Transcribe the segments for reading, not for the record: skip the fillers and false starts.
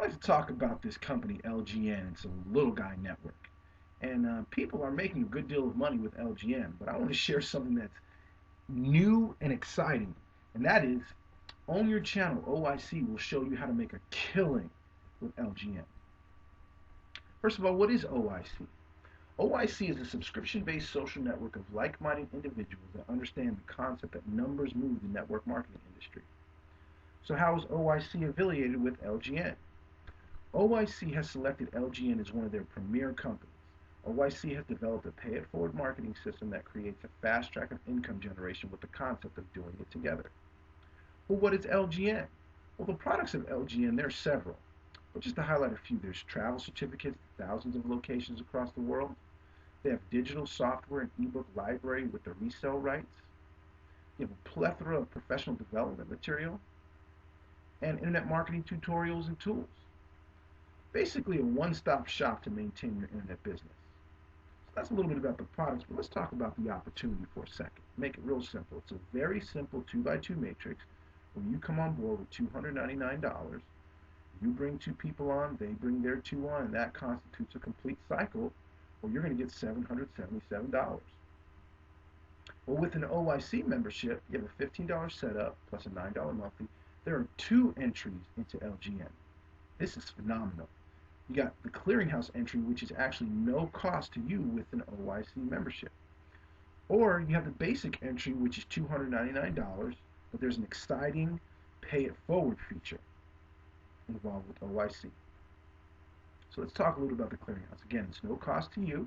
like to talk about this company, LGN. It's a little guy network. And people are making a good deal of money with LGN, but I want to share something that's new and exciting. And that is, on your channel, OYC will show you how to make a killing with LGN. First of all, what is OYC? OYC is a subscription-based social network of like-minded individuals that understand the concept that numbers move the network marketing industry. So how is OYC affiliated with LGN? OYC has selected LGN as one of their premier companies. OYC has developed a pay-it-forward marketing system that creates a fast track of income generation with the concept of doing it together. Well, what is LGN? Well, the products of LGN, there are several. But just to highlight a few, there's travel certificates to thousands of locations across the world. They have digital software and ebook library with the resale rights. You have a plethora of professional development material and internet marketing tutorials and tools. Basically a one-stop shop to maintain your internet business. So that's a little bit about the products, but let's talk about the opportunity for a second. Make it real simple. It's a very simple 2x2 matrix where you come on board with $299. You bring two people on, they bring their two on, and that constitutes a complete cycle where you're going to get $777. Well, with an OYC membership, you have a $15 setup plus a $9 monthly. There are two entries into LGN. This is phenomenal. You got the clearinghouse entry, which is actually no cost to you with an OYC membership. Or you have the basic entry, which is $299, but there's an exciting pay it forward feature involved with OYC. So let's talk a little about the clearinghouse. Again, it's no cost to you.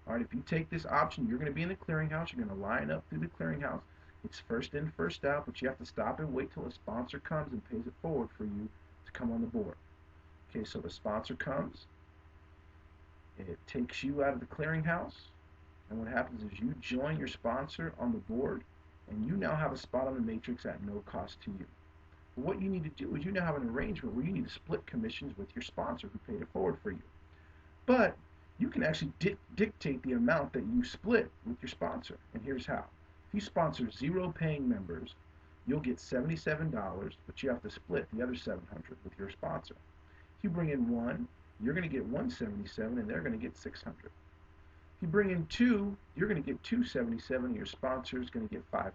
All right, if you take this option, you're going to be in the clearinghouse. You're going to line up through the clearinghouse. It's first in, first out, but you have to stop and wait till a sponsor comes and pays it forward for you to come on the board. Okay, so the sponsor comes, it takes you out of the clearinghouse, and what happens is you join your sponsor on the board, and you now have a spot on the matrix at no cost to you. But what you need to do is you now have an arrangement where you need to split commissions with your sponsor who paid it forward for you. But you can actually dictate the amount that you split with your sponsor, and here's how. If you sponsor 0 paying members, you'll get $77, but you have to split the other $700 with your sponsor. If you bring in 1, you're going to get $177 and they're going to get $600. If you bring in 2, you're going to get $277 and your sponsor is going to get $500.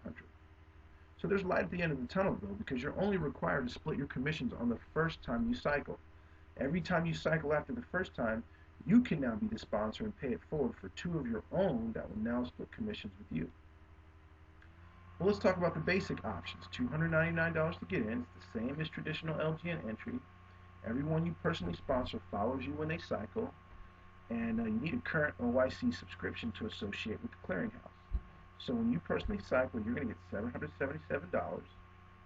So there's light at the end of the tunnel though, because you're only required to split your commissions on the first time you cycle. Every time you cycle after the first time, you can now be the sponsor and pay it forward for 2 of your own that will now split commissions with you. Well, let's talk about the basic options. $299 to get in. It's the same as traditional LGN entry. Everyone you personally sponsor follows you when they cycle, and you need a current OYC subscription to associate with the clearinghouse. So when you personally cycle, you're going to get $777,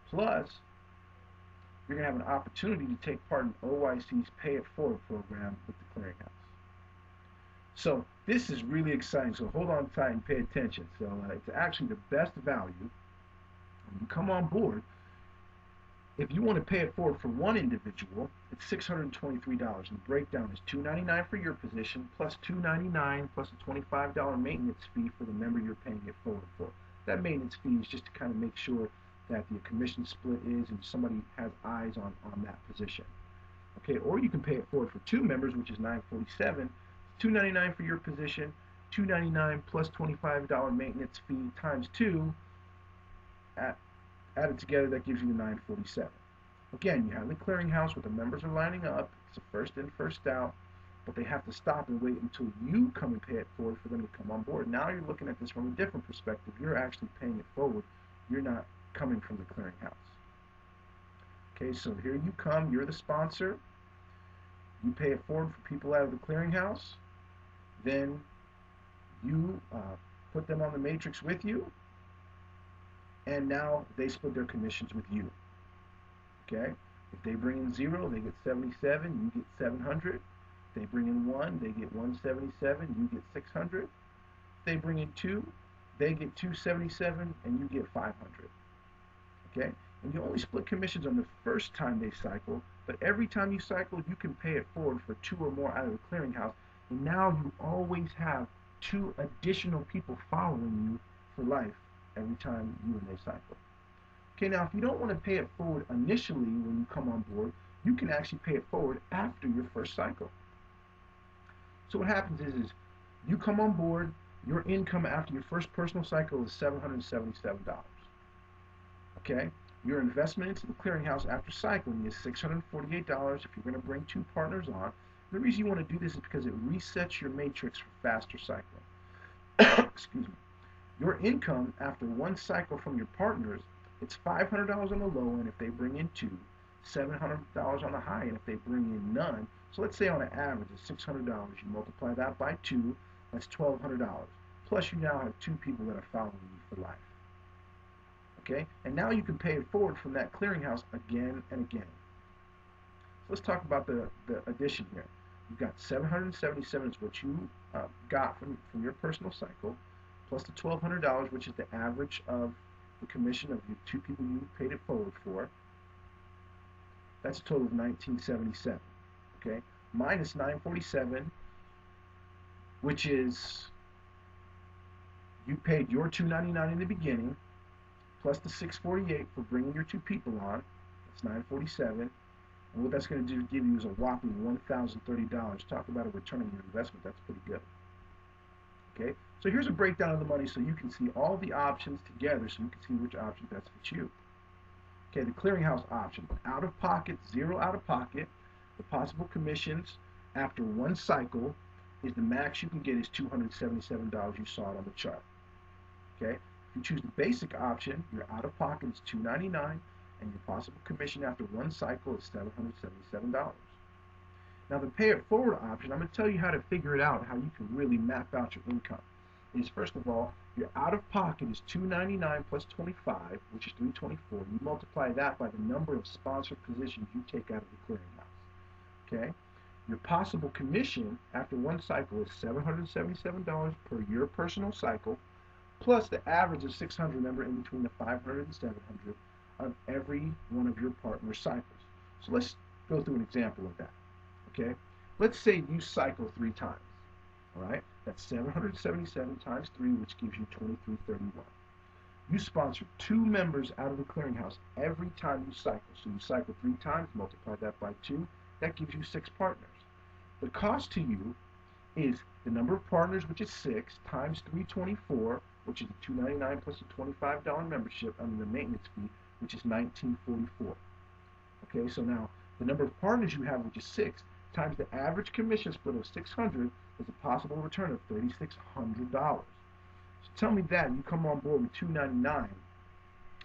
plus you're going to have an opportunity to take part in OYC's Pay It Forward program with the clearinghouse. So this is really exciting, so hold on tight and pay attention. So it's actually the best value. When you come on board, if you want to pay it forward for one individual, it's $623, and the breakdown is $299 for your position, plus $299 plus a $25 maintenance fee for the member you're paying it forward for. That maintenance fee is just to kind of make sure that the commission split is and somebody has eyes on that position. Okay, or you can pay it forward for 2 members, which is $947, $299 for your position, $299 plus $25 maintenance fee times 2, added together, that gives you the $947. Again, you have the clearinghouse where the members are lining up. It's a first in, first out, but they have to stop and wait until you come and pay it forward for them to come on board. Now you're looking at this from a different perspective. You're actually paying it forward. You're not coming from the clearinghouse. Okay, so here you come. You're the sponsor. You pay it forward for people out of the clearinghouse. Then you put them on the matrix with you, and now they split their commissions with you. Okay? If they bring in 0, they get 77, you get 700. If they bring in 1, they get 177, you get 600. If they bring in 2, they get 277, and you get 500. Okay? And you only split commissions on the first time they cycle, but every time you cycle, you can pay it forward for 2 or more out of the clearinghouse, and now you always have 2 additional people following you for life every time you and they cycle. Okay, now if you don't want to pay it forward initially when you come on board, you can actually pay it forward after your first cycle. So what happens is you come on board, your income after your first personal cycle is $777. Okay? Your investment into the clearinghouse after cycling is $648 if you're going to bring 2 partners on. The reason you want to do this is because it resets your matrix for faster cycling. Excuse me. Your income after 1 cycle from your partners, it's $500 on the low end if they bring in 2, $700 on the high end if they bring in none. So let's say on an average it's $600. You multiply that by 2, that's $1,200. Plus you now have 2 people that are following you for life. Okay? And now you can pay it forward from that clearinghouse again and again. So let's talk about the addition here. You've got $777 is what you got from your personal cycle, plus the $1,200, which is the average of the commission of your 2 people you paid it forward for. That's a total of $1,977. Okay, minus $947, which is you paid your $299 in the beginning, plus the $648 for bringing your 2 people on. That's $947. And what that's going to do give you is a whopping $1,030. Talk about a return on your investment. That's pretty good. Okay, so here's a breakdown of the money so you can see all the options together so you can see which option best fits you. Okay, the clearinghouse option. Out of pocket, 0 out of pocket. The possible commissions after 1 cycle is the max you can get is $277. You saw it on the chart. Okay, if you choose the basic option, your out of pocket is $299. And your possible commission after 1 cycle is $777. Now the pay it forward option, I'm going to tell you how to figure it out, how you can really map out your income. Is first of all, your out of pocket is $299 plus 25, which is $324. You multiply that by the number of sponsored positions you take out of the clearinghouse. Okay? Your possible commission after 1 cycle is $777 per your personal cycle, plus the average of $600, remember, in between the $500 and $700 of every one of your partner cycles. So let's go through an example of that. Okay? Let's say you cycle 3 times. All right? That's 777 times 3, which gives you 2331. You sponsor 2 members out of the clearinghouse every time you cycle. So you cycle 3 times, multiply that by 2, that gives you 6 partners. The cost to you is the number of partners, which is 6, times 324, which is the $299 plus a $25 membership under the maintenance fee, which is $1944. Okay, so now the number of partners you have, which is 6, times the average commission split of $600 is a possible return of $3,600. So tell me that you come on board with $299,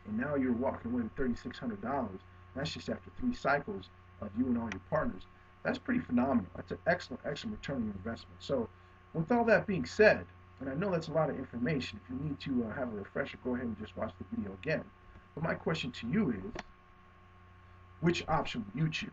and now you're walking away with $3,600. That's just after 3 cycles of you and all your partners. That's pretty phenomenal. That's an excellent return on your investment. So with all that being said, and I know that's a lot of information, if you need to have a refresher, go ahead and just watch the video again. But my question to you is, which option would you choose?